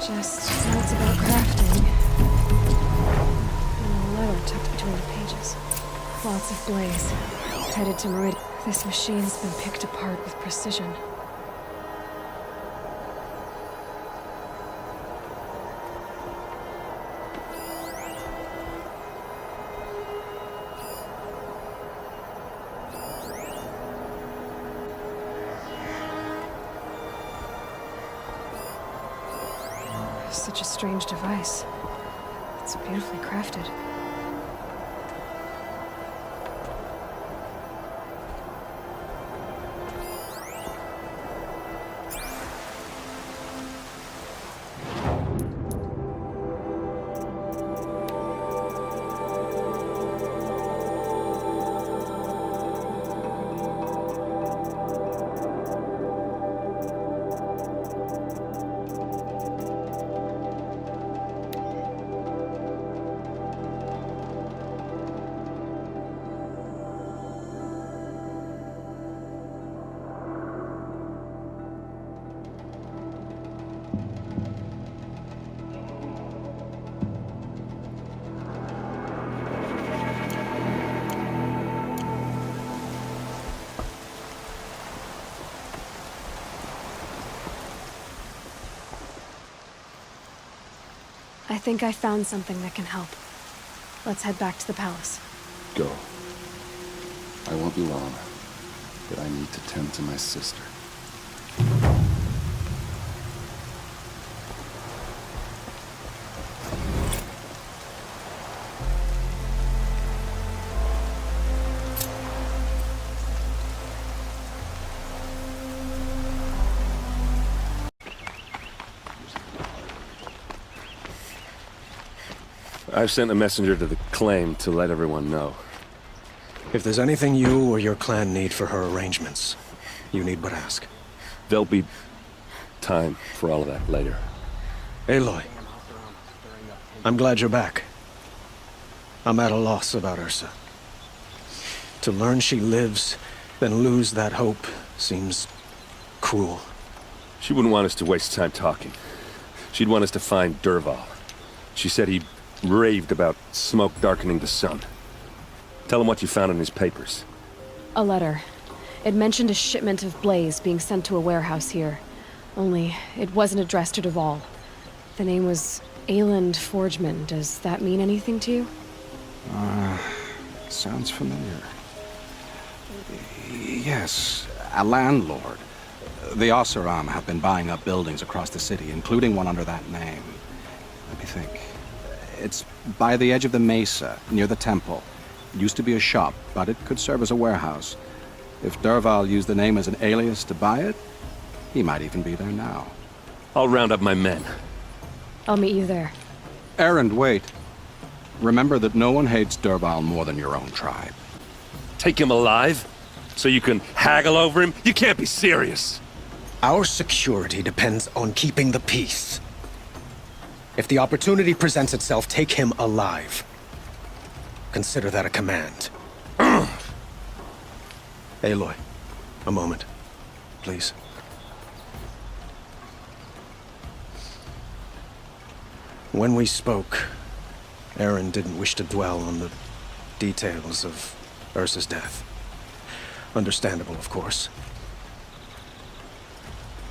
Just notes about crafting. And a letter tucked between the pages. Lots of blaze. Headed to Meridian. This machine's been picked apart with precision. Such a strange device. It's beautifully crafted. I think I found something that can help. Let's head back to the palace. Go. I won't be long, but I need to tend to my sister. I've sent a messenger to the claim to let everyone know. If there's anything you or your clan need for her arrangements, you need but ask. There'll be time for all of that later. Aloy, I'm glad you're back. I'm at a loss about Ursa. To learn she lives, then lose that hope, seems cruel. She wouldn't want us to waste time talking. She'd want us to find Dervahl. She said he raved about smoke darkening the sun. Tell him what you found in his papers. A letter. It mentioned a shipment of blaze being sent to a warehouse here. Only, it wasn't addressed to Dervahl. The name was Ayland Forgeman. Does that mean anything to you? Sounds familiar. Yes, a landlord. The Oseram have been buying up buildings across the city, including one under that name. Let me think. It's by the edge of the mesa, near the temple. It used to be a shop, but it could serve as a warehouse. If Dervahl used the name as an alias to buy it, he might even be there now. I'll round up my men. I'll meet you there. Erend, wait. Remember that no one hates Dervahl more than your own tribe. Take him alive? So you can haggle over him? You can't be serious! Our security depends on keeping the peace. If the opportunity presents itself, take him alive. Consider that a command. Aloy, a moment, please. When we spoke, Erend didn't wish to dwell on the details of Ursa's death. Understandable, of course.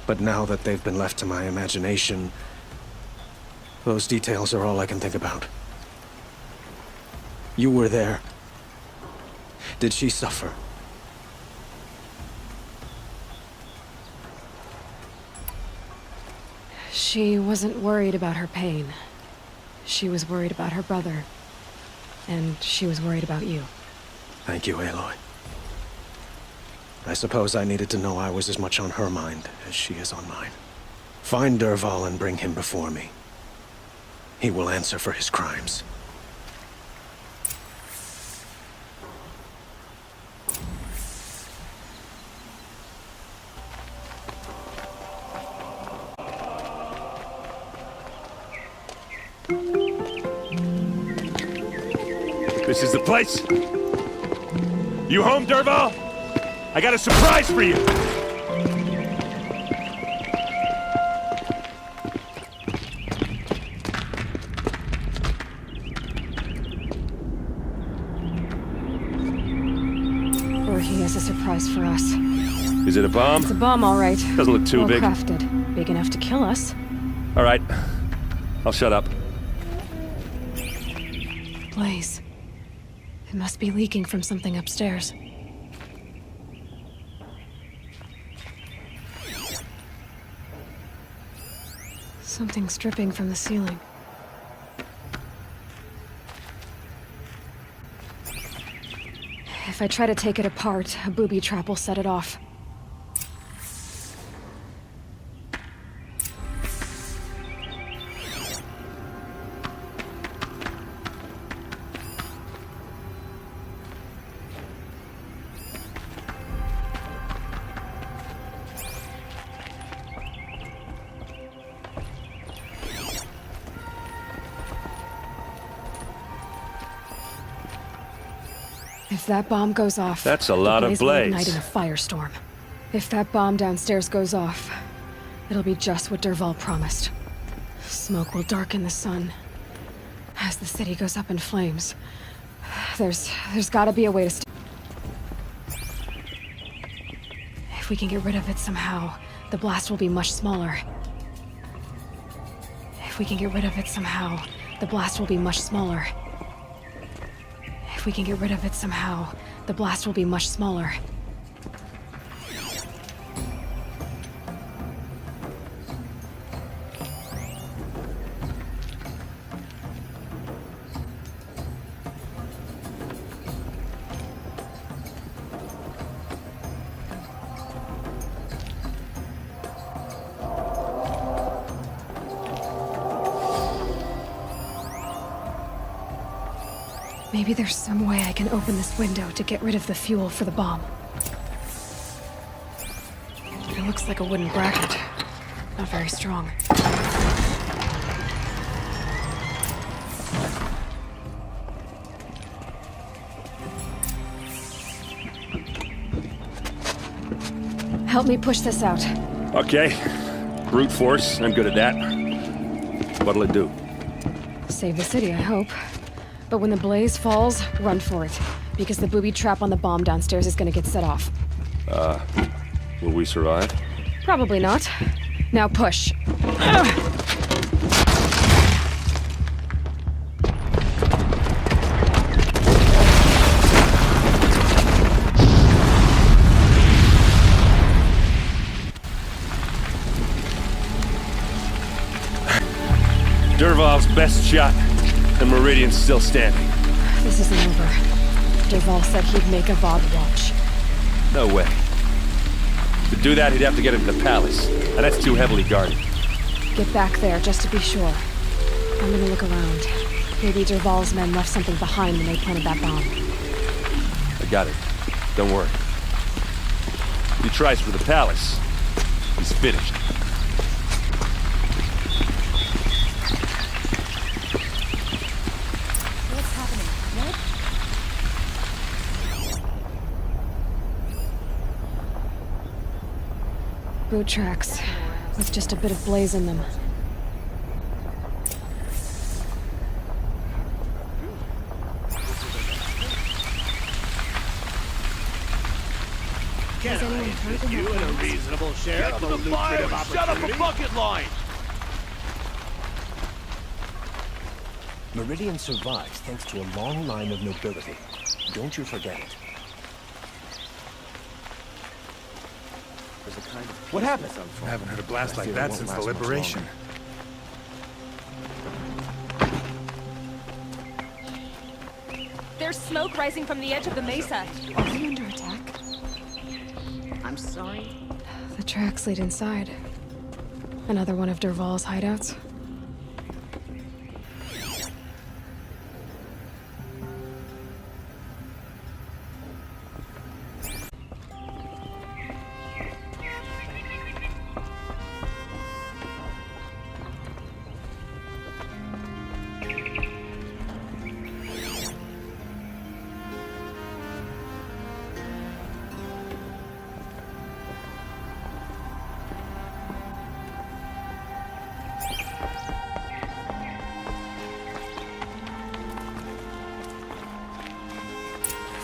But now that they've been left to my imagination, those details are all I can think about. You were there. Did she suffer? She wasn't worried about her pain. She was worried about her brother. And she was worried about you. Thank you, Aloy. I suppose I needed to know I was as much on her mind as she is on mine. Find Dervahl and bring him before me. He will answer for his crimes. This is the place? You home, Dervahl? I got a surprise for you! surprise for us. Is it a bomb? It's a bomb, all right. Doesn't look too well big. crafted. Big enough to kill us. All right. I'll shut up. Blaze. It must be leaking from something upstairs. Something's dripping from the ceiling. If I try to take it apart, a booby trap will set it off. If that bomb goes off... That's a lot of will blaze. igniting a firestorm. If that bomb downstairs goes off, it'll be just what Dervahl promised. Smoke will darken the sun. As the city goes up in flames, there's gotta be a way to If we can get rid of it somehow, the blast will be much smaller. If we can get rid of it somehow, the blast will be much smaller. If we can get rid of it somehow, the blast will be much smaller. Maybe there's some way I can open this window to get rid of the fuel for the bomb. It looks like a wooden bracket. Not very strong. Help me push this out. Okay. Brute force. I'm good at that. What'll it do? Save the city, I hope. But when the blaze falls, run for it. Because the booby trap on the bomb downstairs is gonna get set off. Will we survive? Probably not. Now push. Dervahl's best shot, and Meridian's still standing. This isn't over. Dervahl said he'd make a VOD watch. No way. To do that, he'd have to get into the palace, and that's too heavily guarded. Get back there, just to be sure. I'm gonna look around. Maybe Dervahl's men left something behind when they planted that bomb. I got it. Don't worry. If he tries for the palace, he's finished. What's happening? What? Boot tracks, with just a bit of blaze in them. Can I interest you in a reasonable share of a lucrative opportunity? Shut up a bucket line! Meridian survives thanks to a long line of nobility. Don't you forget it. What happened? I haven't heard a blast like that since the liberation. There's smoke rising from the edge of the mesa. Are we under attack? I'm sorry. The tracks lead inside. Another one of Dervahl's hideouts.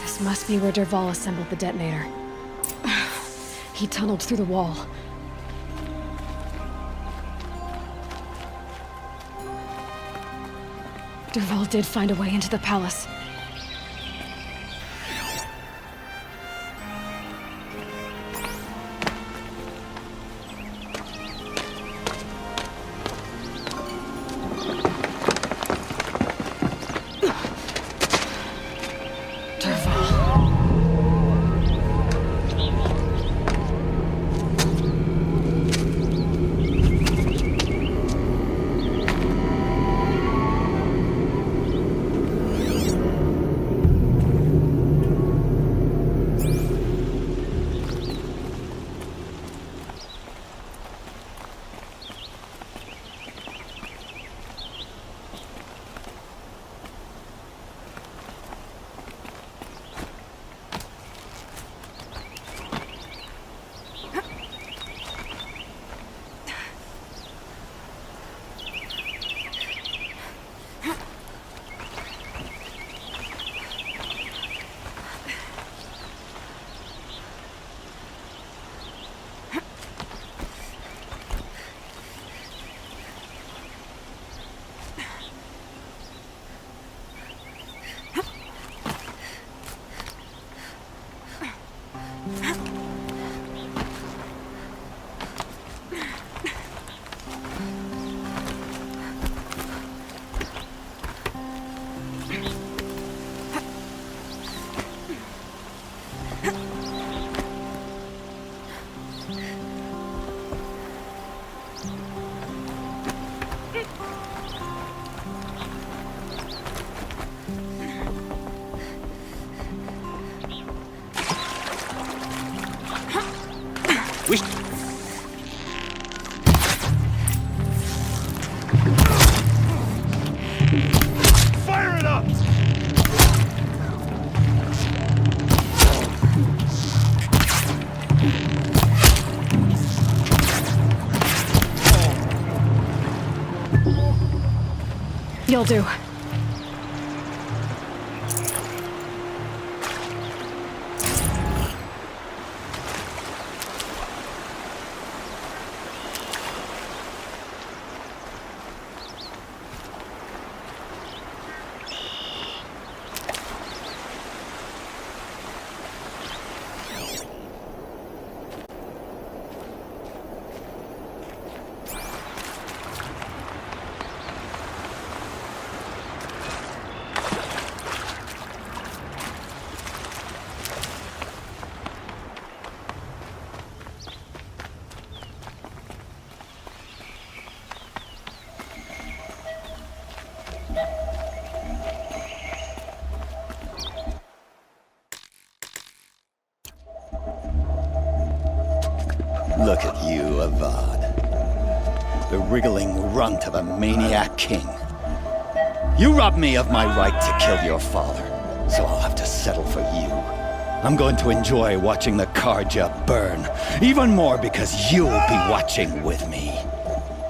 This must be where Dervahl assembled the detonator. he tunneled through the wall. Dervahl did find a way into the palace. Fire it up! You'll do. Look at you, Avad. The wriggling runt of a maniac king. You robbed me of my right to kill your father, so I'll have to settle for you. I'm going to enjoy watching the Karja burn, even more because you'll be watching with me.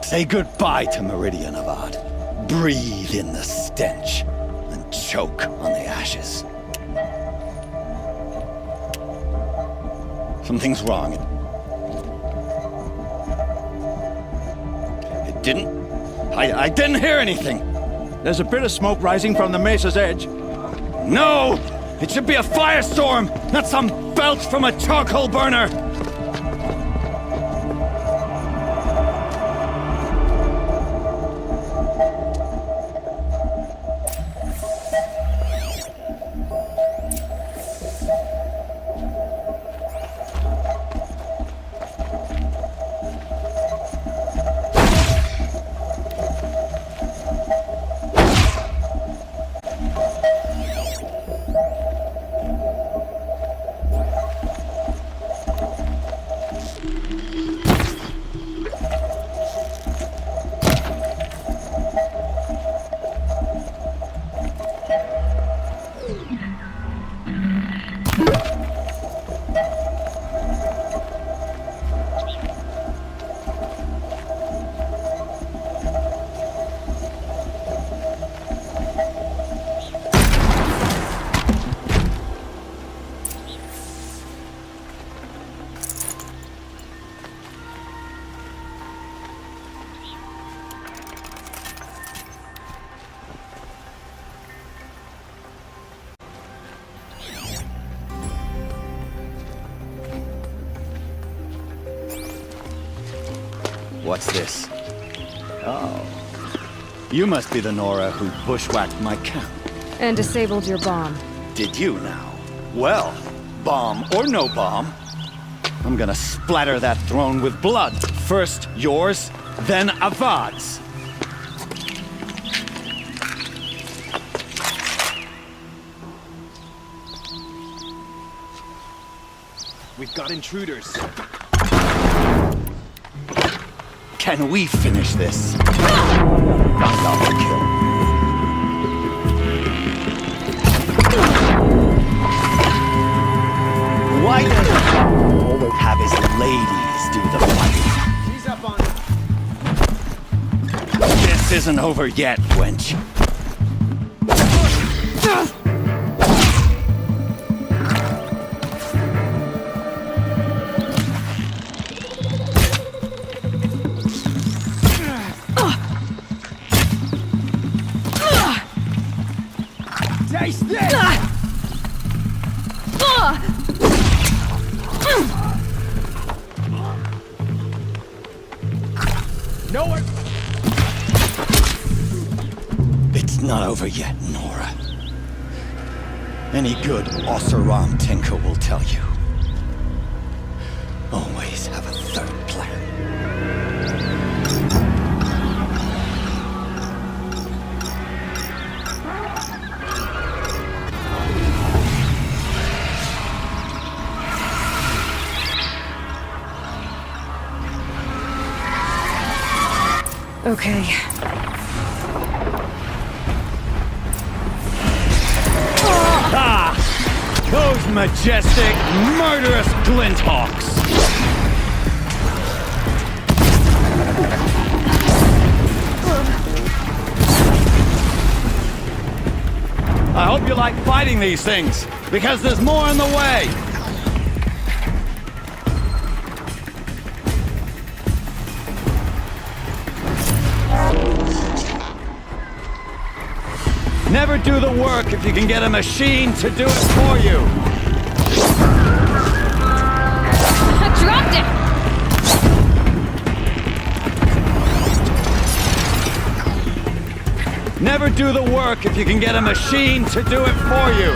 Say goodbye to Meridian, Avad. Breathe in the stench, and choke on the ashes. Something's wrong. I didn't hear anything. There's a bit of smoke rising from the mesa's edge. No! It should be a firestorm, not some belch from a charcoal burner! What's this? Oh. You must be the Nora who bushwhacked my camp. And disabled your bomb. Did you now? Well, bomb or no bomb, I'm gonna splatter that throne with blood. First yours, then Avad's. We've got intruders. Can we finish this? $5 kill. Why does he always have his ladies do the fighting? She's up on it. This isn't over yet, wench. Taste this! Nowhere. It's not over yet, Nora. Any good Oseram tinker will tell you. Always have a third plan. Okay. Ah! Those majestic, murderous glinthawks! I hope you like fighting these things, because there's more in the way! Never do the work if you can get a machine to do it for you. I dropped it! Never do the work if you can get a machine to do it for you.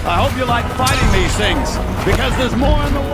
I hope you like fighting these things, because there's more in the way.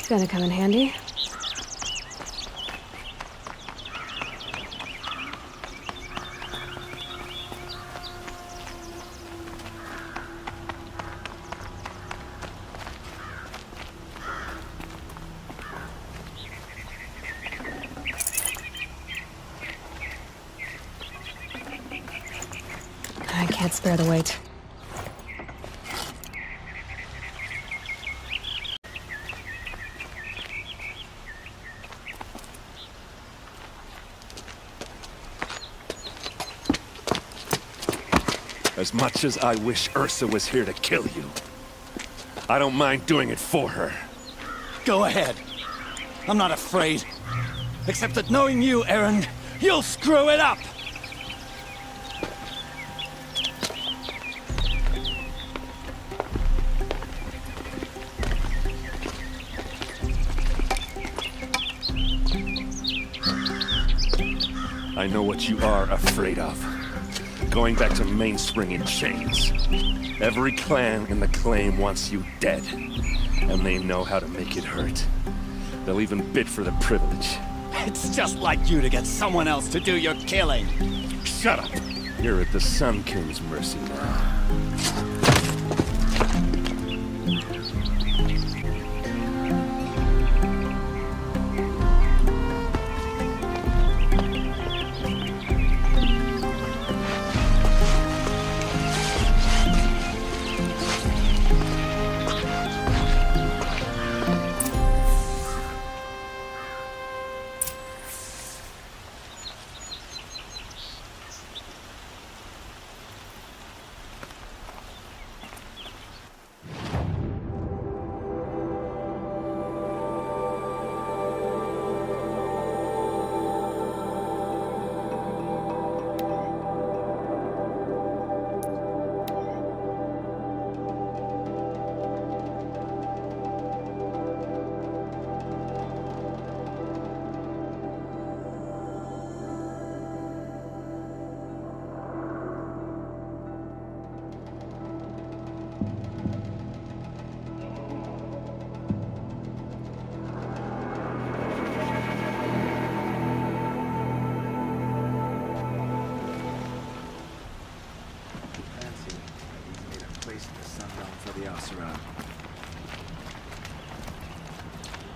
gonna come in handy. I can't spare the weight. As much as I wish Ursa was here to kill you, I don't mind doing it for her. Go ahead. I'm not afraid. Except that knowing you, Aaron, you'll screw it up! I know what you are afraid of. Going back to Mainspring in chains. Every clan in the claim wants you dead. And they know how to make it hurt. They'll even bid for the privilege. It's just like you to get someone else to do your killing. Shut up! You're at the Sun King's mercy now.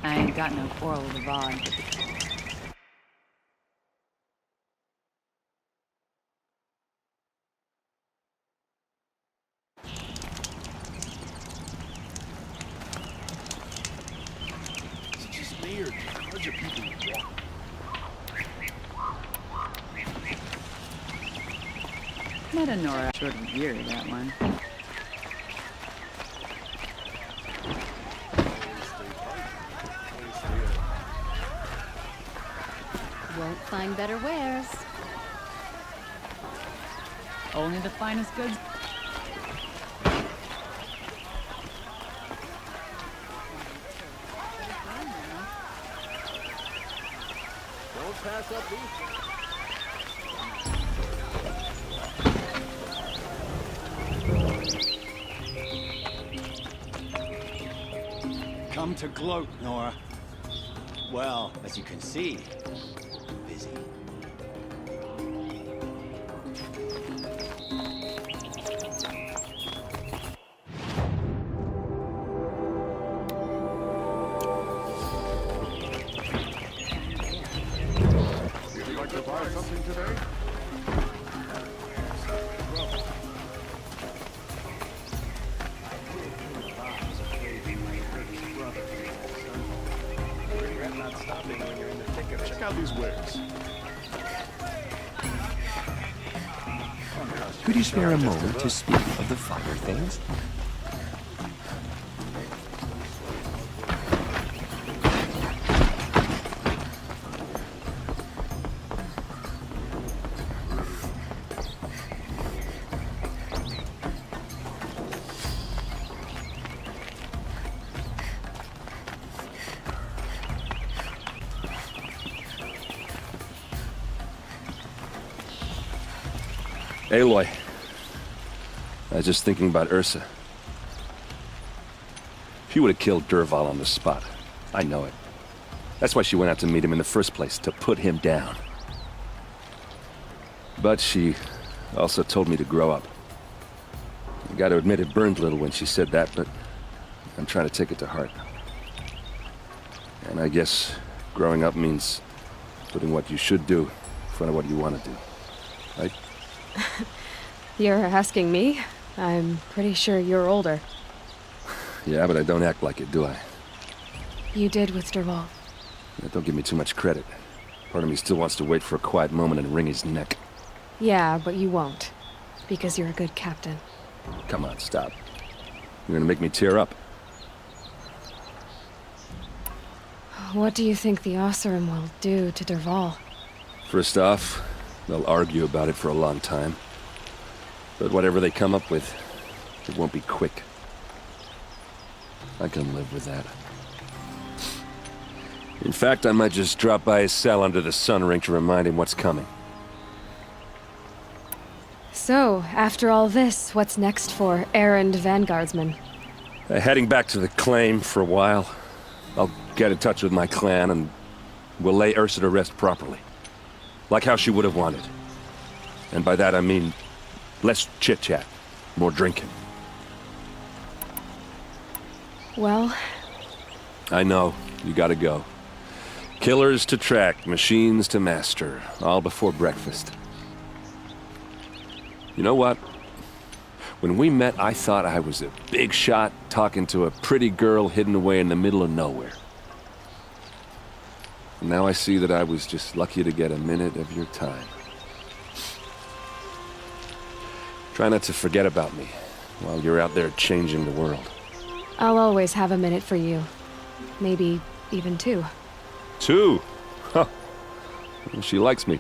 I ain't got no quarrel with Vaughn. Is it just me or do larger people walk? Met a Nora short of year, that one. Won't find better wares. Only the finest goods. Don't pass up these. Come to gloat, Nora. Well, as you can see, busy. Would you like to buy something today? Check out these wares. Could you spare a moment to speak of the finer things? Aloy. I was just thinking about Ursa. If you would have killed Dervahl on the spot, I know it. That's why she went out to meet him in the first place, to put him down. But she also told me to grow up. I gotta admit it burned a little when she said that, but I'm trying to take it to heart. And I guess growing up means putting what you should do in front of what you want to do. Right? You're asking me? I'm pretty sure you're older. Yeah, but I don't act like it, do I? You did with Derval. Yeah, don't give me too much credit. Part of me still wants to wait for a quiet moment and wring his neck. Yeah, but you won't. Because you're a good captain. Come on, stop. You're gonna make me tear up. What do you think the Oseram will do to Derval? First off, they'll argue about it for a long time. But whatever they come up with, it won't be quick. I can live with that. In fact, I might just drop by his cell under the sun ring to remind him what's coming. So, after all this, what's next for errand vanguardsman? Heading back to the claim for a while. I'll get in touch with my clan and we'll lay Ursa to rest properly. Like how she would have wanted. And by that I mean less chit-chat, more drinking. Well... I know, you gotta go. Killers to track, machines to master, all before breakfast. You know what? When we met, I thought I was a big shot talking to a pretty girl hidden away in the middle of nowhere. And now I see that I was just lucky to get a minute of your time. Try not to forget about me while you're out there changing the world. I'll always have a minute for you. Maybe even two. Two? Huh. She likes me.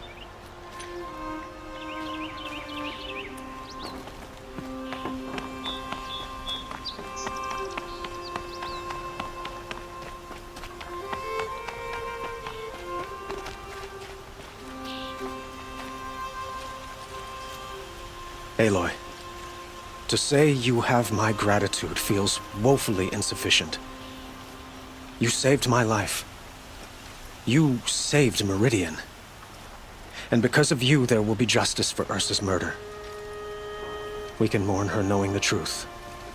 Aloy, to say you have my gratitude feels woefully insufficient. You saved my life. You saved Meridian. And because of you, there will be justice for Ursa's murder. We can mourn her knowing the truth,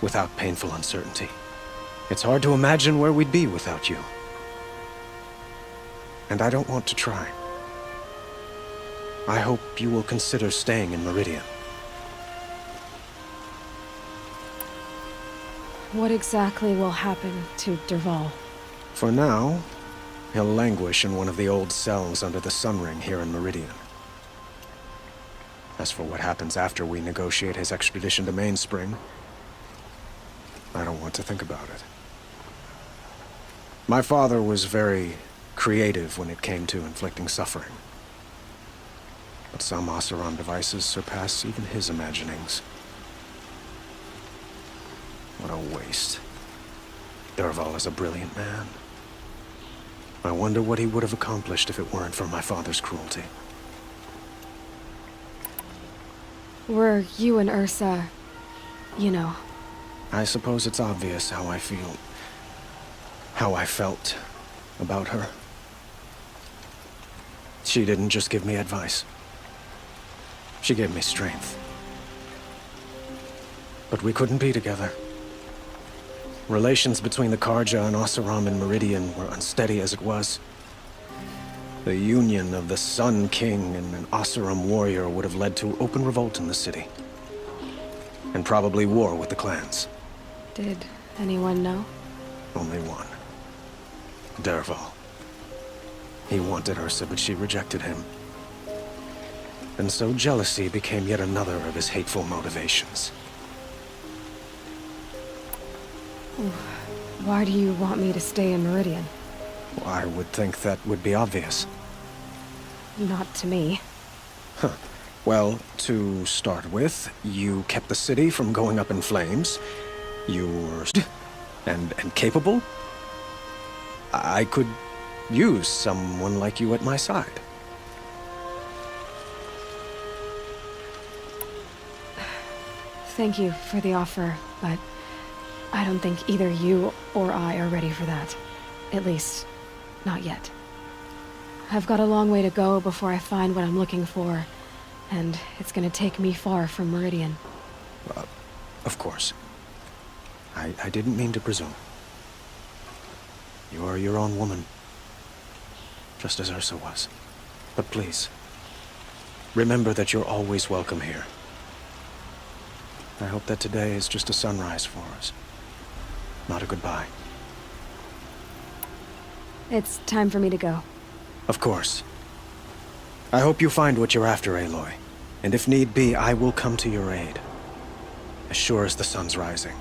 without painful uncertainty. It's hard to imagine where we'd be without you. And I don't want to try. I hope you will consider staying in Meridian. What exactly will happen to Derval? For now, he'll languish in one of the old cells under the sun ring here in Meridian. As for what happens after we negotiate his extradition to Mainspring, I don't want to think about it. My father was very creative when it came to inflicting suffering. But some Oseram devices surpass even his imaginings. What a waste. Derval is a brilliant man. I wonder what he would have accomplished if it weren't for my father's cruelty. Were you and Ursa, you know? I suppose it's obvious how I feel. How I felt about her. She didn't just give me advice. She gave me strength. But we couldn't be together. Relations between the Karja and Oseram and Meridian were unsteady as it was. The union of the Sun King and an Oseram warrior would have led to open revolt in the city. And probably war with the clans. Did anyone know? Only one. Derval. He wanted Ursa, but she rejected him. And so jealousy became yet another of his hateful motivations. Why do you want me to stay in Meridian? Well, I would think that would be obvious. Not to me. Huh. Well, to start with, you kept the city from going up in flames. You were... and capable. I could use someone like you at my side. Thank you for the offer, but I don't think either you or I are ready for that. At least, not yet. I've got a long way to go before I find what I'm looking for, and it's gonna take me far from Meridian. Of course. I didn't mean to presume. You are your own woman, just as Ursa was. But please, remember that you're always welcome here. I hope that today is just a sunrise for us, not a goodbye. It's time for me to go. Of course. I hope you find what you're after, Aloy. And if need be, I will come to your aid. As sure as the sun's rising.